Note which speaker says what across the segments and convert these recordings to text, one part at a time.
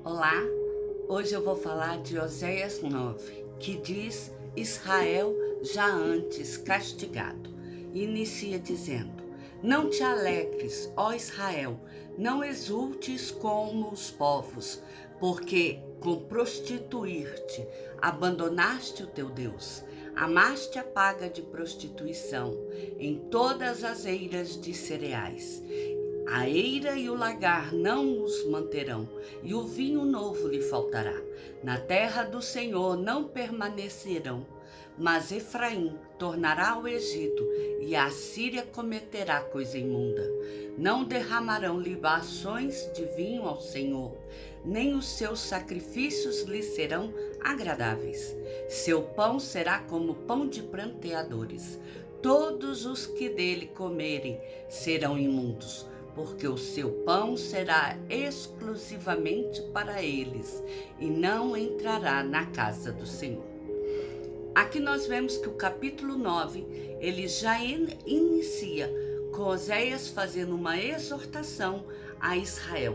Speaker 1: Olá, hoje eu vou falar de Oséias 9, que diz Israel já antes castigado. E inicia dizendo: Não te alegres, ó Israel, não exultes como os povos, porque com prostituir-te abandonaste o teu Deus. Amaste a paga de prostituição em todas as eiras de cereais. A eira e o lagar não os manterão, e o vinho novo lhe faltará. Na terra do Senhor não permanecerão, mas Efraim tornará ao Egito, e a Síria cometerá coisa imunda. Não derramarão libações de vinho ao Senhor, nem os seus sacrifícios lhe serão agradáveis. Seu pão será como pão de pranteadores. Todos os que dele comerem serão imundos, porque o seu pão será exclusivamente para eles, e não entrará na casa do Senhor. Aqui nós vemos que o capítulo 9, ele já inicia com Oséias fazendo uma exortação a Israel,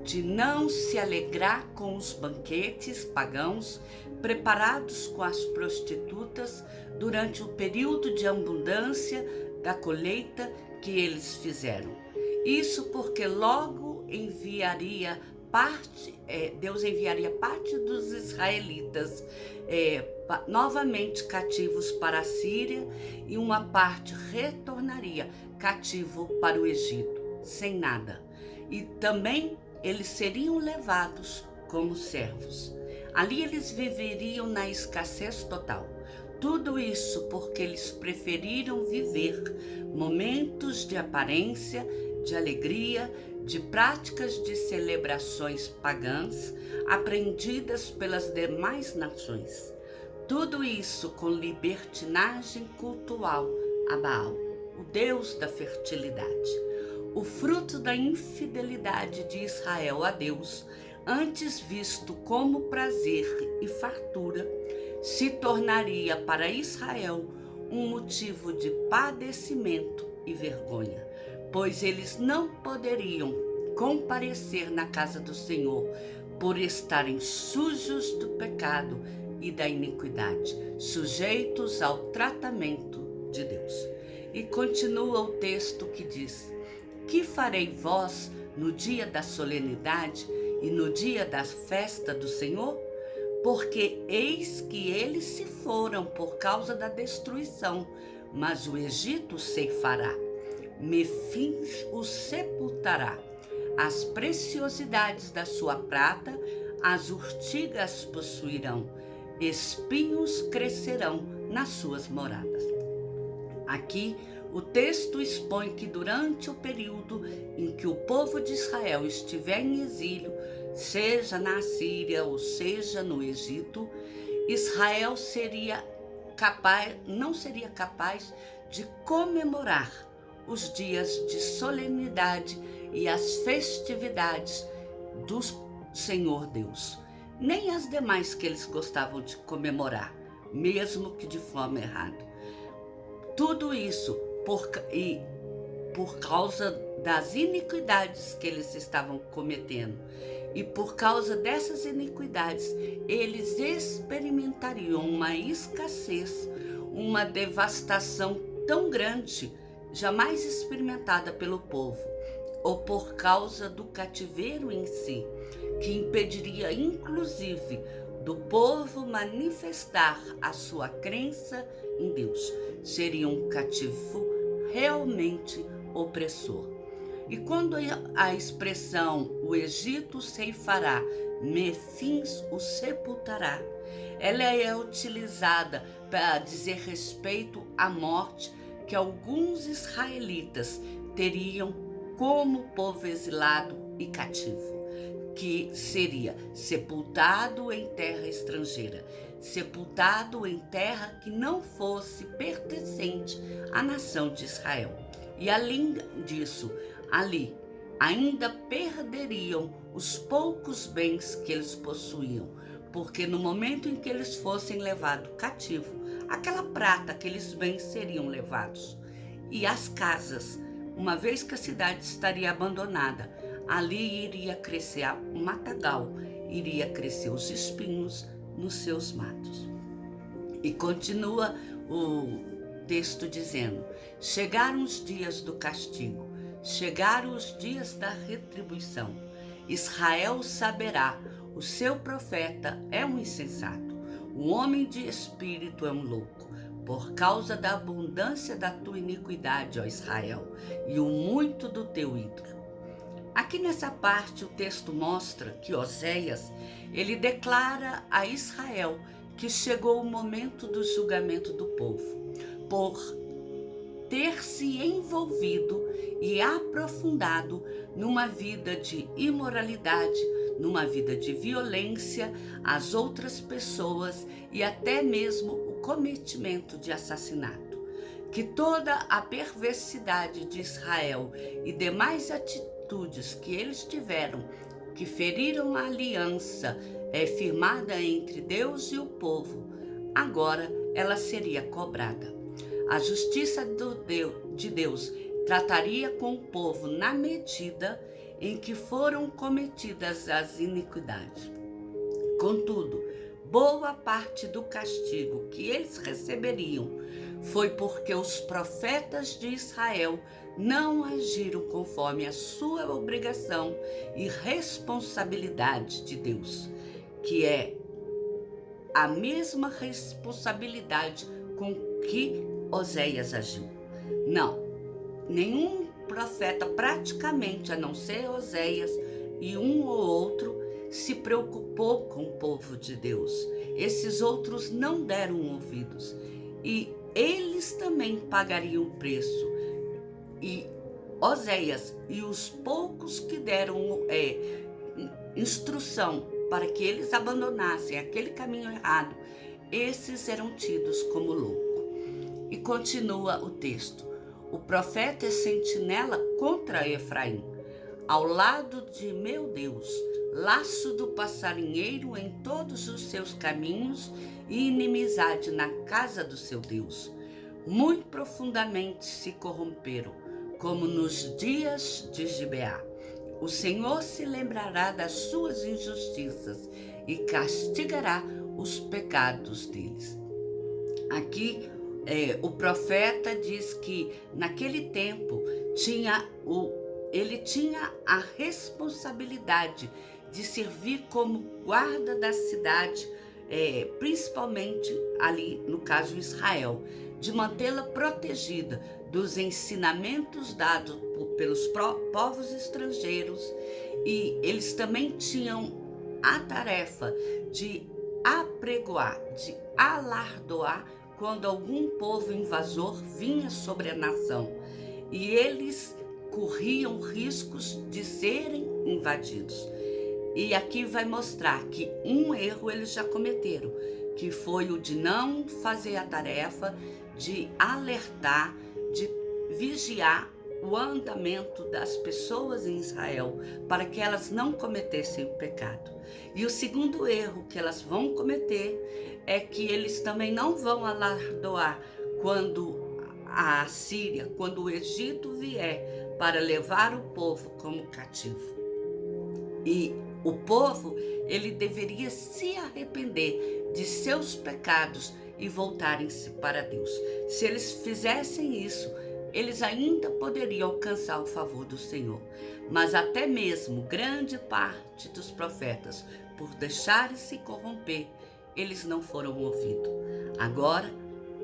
Speaker 1: de não se alegrar com os banquetes pagãos preparados com as prostitutas durante o período de abundância da colheita que eles fizeram. Isso porque logo Deus enviaria parte dos israelitas novamente cativos para a Síria, e uma parte retornaria cativo para o Egito, sem nada. E também eles seriam levados como servos. Ali eles viveriam na escassez total. Tudo isso porque eles preferiram viver momentos de aparência, de alegria, de práticas de celebrações pagãs aprendidas pelas demais nações. Tudo isso com libertinagem cultual a Baal, o deus da fertilidade. O fruto da infidelidade de Israel a Deus, antes visto como prazer e fartura, se tornaria para Israel um motivo de padecimento e vergonha, pois eles não poderiam comparecer na casa do Senhor por estarem sujos do pecado e da iniquidade, sujeitos ao tratamento de Deus. E continua o texto que diz: Que farei vós no dia da solenidade e no dia da festa do Senhor? Porque eis que eles se foram por causa da destruição, mas o Egito ceifará. Mefins o sepultará. As preciosidades da sua prata, as urtigas possuirão, espinhos crescerão nas suas moradas. Aqui o texto expõe que durante o período em que o povo de Israel estiver em exílio, seja na Síria ou seja no Egito, Israel não seria capaz de comemorar os dias de solenidade e as festividades do Senhor Deus, nem as demais que eles gostavam de comemorar, mesmo que de forma errada. Tudo isso por causa das iniquidades que eles estavam cometendo. E por causa dessas iniquidades, eles experimentariam uma escassez, uma devastação tão grande, jamais experimentada pelo povo, ou por causa do cativeiro em si, que impediria inclusive do povo manifestar a sua crença em Deus. Seria um cativo realmente opressor. E quando a expressão o Egito ceifará, Mefins o sepultará, ela é utilizada para dizer respeito à morte que alguns israelitas teriam como povo exilado e cativo, que seria sepultado em terra estrangeira, sepultado em terra que não fosse pertencente à nação de Israel. E além disso, ali ainda perderiam os poucos bens que eles possuíam, porque no momento em que eles fossem levados cativo, aquela prata, aqueles bens seriam levados. E as casas, uma vez que a cidade estaria abandonada, ali iria crescer um matagal iria crescer os espinhos nos seus matos. E continua o texto dizendo: chegaram os dias do castigo, chegaram os dias da retribuição. Israel saberá, o seu profeta é um insensato, o homem de espírito é um louco, por causa da abundância da tua iniquidade, ó Israel, e o muito do teu ídolo. Aqui nessa parte o texto mostra que Oséias, ele declara a Israel que chegou o momento do julgamento do povo, por ter se envolvido e aprofundado numa vida de imoralidade, numa vida de violência às outras pessoas e até mesmo o cometimento de assassinato. Que toda a perversidade de Israel e demais atitudes que eles tiveram, que feriram a aliança firmada entre Deus e o povo, agora ela seria cobrada. A justiça de Deus trataria com o povo na medida em que foram cometidas as iniquidades. Contudo, boa parte do castigo que eles receberiam foi porque os profetas de Israel não agiram conforme a sua obrigação e responsabilidade de Deus, que é a mesma responsabilidade com que Oséias agiu. Não, nenhum profeta praticamente, a não ser Oséias e um ou outro, se preocupou com o povo de Deus. Esses outros não deram ouvidos e eles também pagariam o preço. E Oséias e os poucos que deram instrução para que eles abandonassem aquele caminho errado, esses eram tidos como loucos. E continua o texto: o profeta é sentinela contra Efraim, ao lado de meu Deus, laço do passarinheiro em todos os seus caminhos e inimizade na casa do seu Deus. Muito profundamente se corromperam, como nos dias de Gibeá. O Senhor se lembrará das suas injustiças e castigará os pecados deles. Aqui o profeta diz que naquele tempo ele tinha a responsabilidade de servir como guarda da cidade, principalmente ali no caso Israel, de mantê-la protegida dos ensinamentos dados pelos povos estrangeiros, e eles também tinham a tarefa de apregoar, de alardoar quando algum povo invasor vinha sobre a nação, e eles corriam riscos de serem invadidos. E aqui vai mostrar que um erro eles já cometeram, que foi o de não fazer a tarefa de alertar, de vigiar o andamento das pessoas em Israel, para que elas não cometessem o pecado. E o segundo erro que elas vão cometer é que eles também não vão alardoar quando a Assíria, quando o Egito vier para levar o povo como cativo. E o povo, ele deveria se arrepender de seus pecados e voltarem-se para Deus. Se eles fizessem isso, eles ainda poderiam alcançar o favor do Senhor. Mas até mesmo grande parte dos profetas, por deixarem se corromper, eles não foram ouvidos. Agora,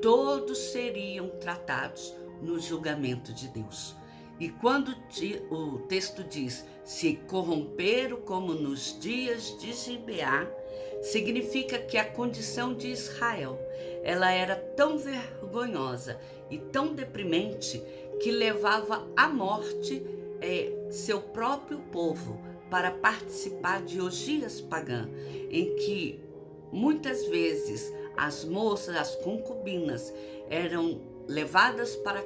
Speaker 1: todos seriam tratados no julgamento de Deus. E quando o texto diz, se corromperam como nos dias de Gibeá, significa que a condição de Israel, ela era tão vergonhosa e tão deprimente que levava à morte seu próprio povo para participar de orgias pagãs, em que muitas vezes as moças, as concubinas, eram levadas para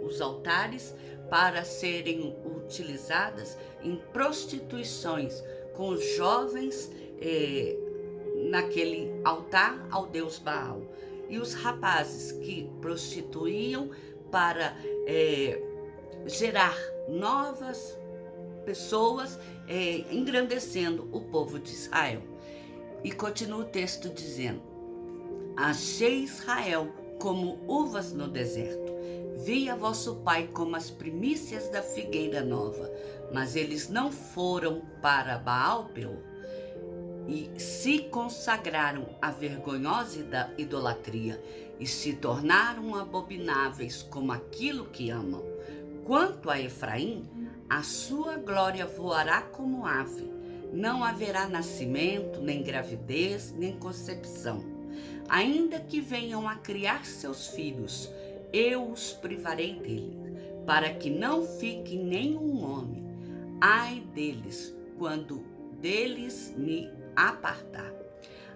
Speaker 1: os altares para serem utilizadas em prostituições com os jovens naquele altar ao deus Baal. E os rapazes que prostituíam para gerar novas pessoas engrandecendo o povo de Israel. E continua o texto dizendo: achei Israel como uvas no deserto. Vi a vosso pai como as primícias da figueira nova, mas eles não foram para Baal-peor e se consagraram à vergonhosa idolatria e se tornaram abomináveis como aquilo que amam. Quanto a Efraim, a sua glória voará como ave. Não haverá nascimento, nem gravidez, nem concepção. Ainda que venham a criar seus filhos, eu os privarei dele, para que não fique nenhum homem. Ai deles, quando deles me apartar.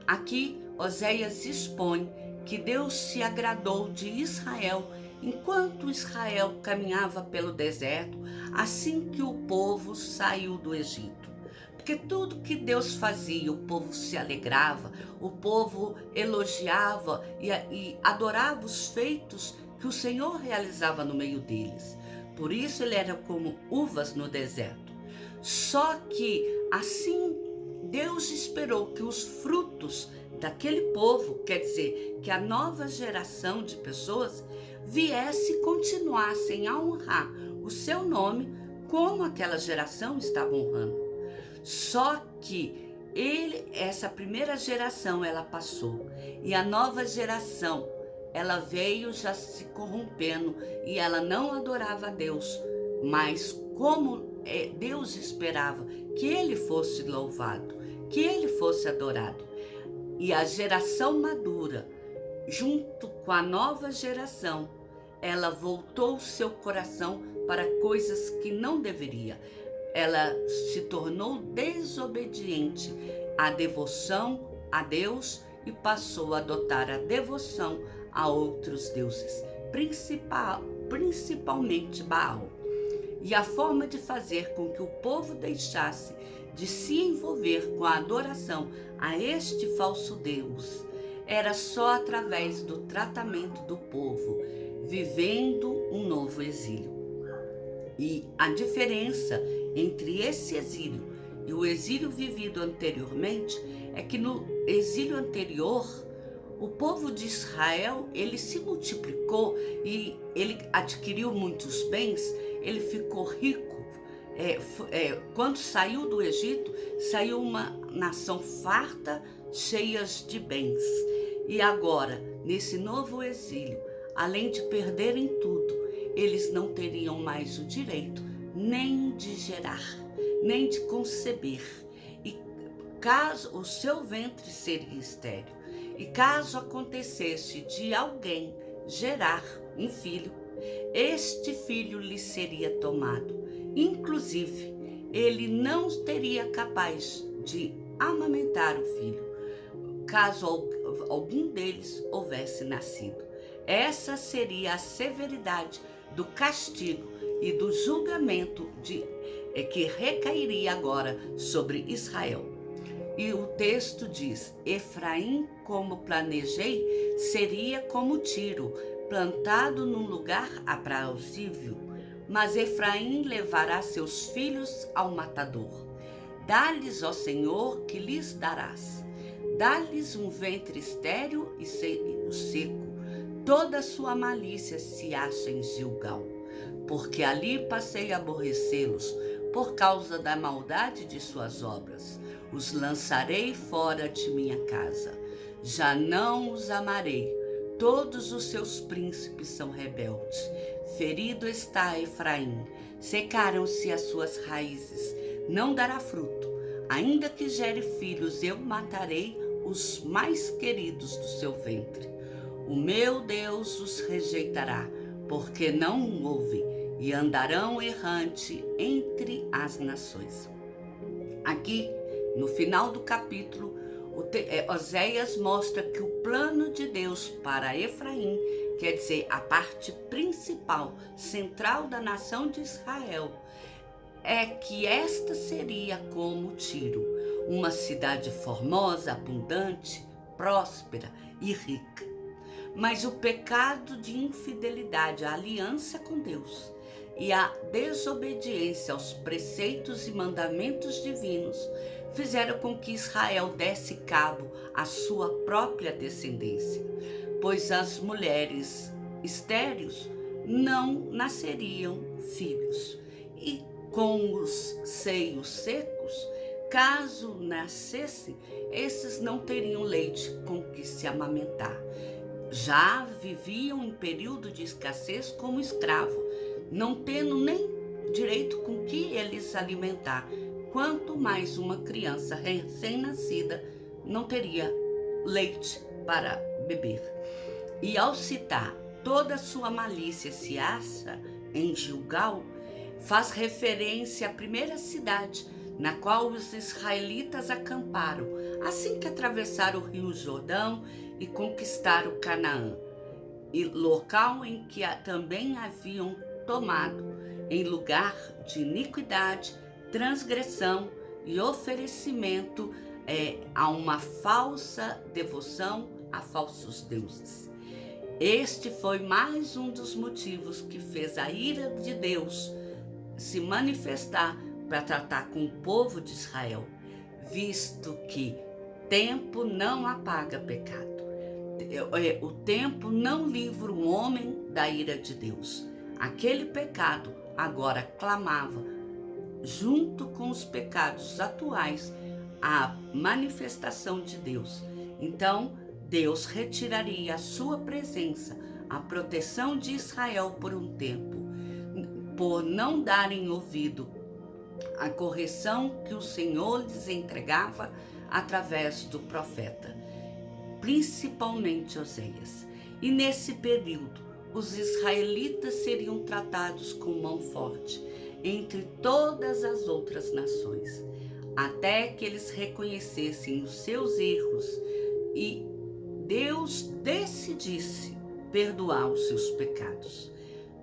Speaker 1: Aqui, Oséias expõe que Deus se agradou de Israel enquanto Israel caminhava pelo deserto, assim que o povo saiu do Egito. Porque tudo que Deus fazia, o povo se alegrava, o povo elogiava e adorava os feitos que o Senhor realizava no meio deles. Por isso ele era como uvas no deserto. Só que assim Deus esperou que os frutos daquele povo, quer dizer, que a nova geração de pessoas viesse e continuassem a honrar o seu nome como aquela geração estava honrando. Só que essa primeira geração ela passou e a nova geração ela veio já se corrompendo e ela não adorava a Deus, mas como Deus esperava que ele fosse louvado, que ele fosse adorado. E a geração madura, junto com a nova geração, ela voltou seu coração para coisas que não deveria. Ela se tornou desobediente à devoção a Deus e passou a adotar a devoção a outros deuses, principalmente Baal. E a forma de fazer com que o povo deixasse de se envolver com a adoração a este falso Deus era só através do tratamento do povo, vivendo um novo exílio. E a diferença entre esse exílio e o exílio vivido anteriormente é que no exílio anterior, o povo de Israel, ele se multiplicou e ele adquiriu muitos bens, ele ficou rico. Quando saiu do Egito, saiu uma nação farta, cheias de bens. E agora, nesse novo exílio, além de perderem tudo, eles não teriam mais o direito nem de gerar, nem de conceber. E caso o seu ventre seria estéril, e caso acontecesse de alguém gerar um filho, este filho lhe seria tomado. Inclusive, ele não teria capaz de amamentar o filho, caso algum deles houvesse nascido. Essa seria a severidade do castigo e do julgamento que recairia agora sobre Israel. E o texto diz: Efraim, como planejei, seria como Tiro, plantado num lugar aprauzível. Mas Efraim levará seus filhos ao matador. Dá-lhes, ó Senhor, que lhes darás. Dá-lhes um ventre estéril e seco. Toda a sua malícia se acha em Gilgal. Porque ali passei a aborrecê-los, por causa da maldade de suas obras. Os lançarei fora de minha casa. Já não os amarei. Todos os seus príncipes são rebeldes. Ferido está Efraim. Secaram-se as suas raízes. Não dará fruto. Ainda que gere filhos, eu matarei os mais queridos do seu ventre. O meu Deus os rejeitará, porque não o ouvem, e andarão errante entre as nações. Aqui, no final do capítulo, Oséias mostra que o plano de Deus para Efraim, quer dizer, a parte principal, central da nação de Israel, é que esta seria como Tiro, uma cidade formosa, abundante, próspera e rica. Mas o pecado de infidelidade à aliança com Deus e a desobediência aos preceitos e mandamentos divinos fizeram com que Israel desse cabo à sua própria descendência, pois as mulheres estéreis não nasceriam filhos, e com os seios secos, caso nascessem, esses não teriam leite com que se amamentar. Já viviam em período de escassez como escravo, não tendo nem direito com que eles alimentar. Quanto mais uma criança recém-nascida não teria leite para beber. E ao citar toda a sua malícia se acha em Gilgal, faz referência à primeira cidade na qual os israelitas acamparam, assim que atravessaram o rio Jordão e conquistaram Canaã, e local em que também haviam tomado, em lugar de iniquidade, transgressão e oferecimento a uma falsa devoção a falsos deuses. Este foi mais um dos motivos que fez a ira de Deus se manifestar para tratar com o povo de Israel, visto que tempo não apaga pecado. O tempo não livra o homem da ira de Deus. Aquele pecado agora clamava, junto com os pecados atuais, a manifestação de Deus. Então, Deus retiraria a sua presença, a proteção de Israel por um tempo, por não darem ouvido à correção que o Senhor lhes entregava através do profeta, principalmente Oséias. E nesse período, os israelitas seriam tratados com mão forte entre todas as outras nações, até que eles reconhecessem os seus erros e Deus decidisse perdoar os seus pecados.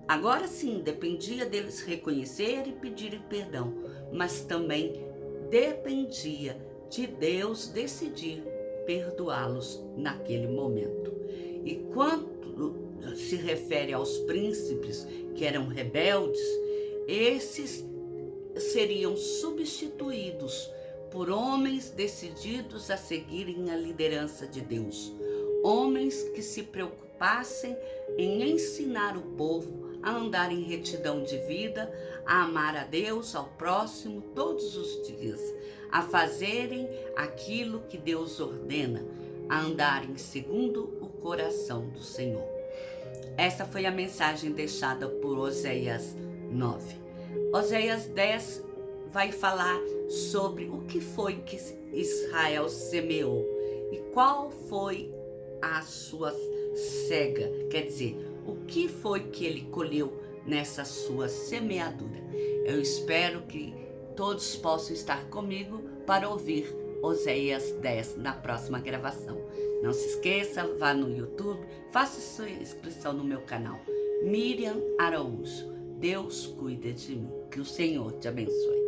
Speaker 1: Agora sim, dependia deles reconhecerem e pedirem perdão, mas também dependia de Deus decidir perdoá-los naquele momento. E quanto se refere aos príncipes que eram rebeldes, esses seriam substituídos por homens decididos a seguirem a liderança de Deus. Homens que se preocupassem em ensinar o povo a andar em retidão de vida, a amar a Deus, ao próximo, todos os dias, a fazerem aquilo que Deus ordena, a andarem segundo o coração do Senhor. Essa foi a mensagem deixada por Oséias 9. Oséias 10 vai falar sobre o que foi que Israel semeou e qual foi a sua cega, quer dizer, o que foi que ele colheu nessa sua semeadura. Eu espero que todos possam estar comigo para ouvir Oséias 10 na próxima gravação. Não se esqueça, vá no YouTube, faça sua inscrição no meu canal. Miriam Araújo. Deus cuida de mim. Que o Senhor te abençoe.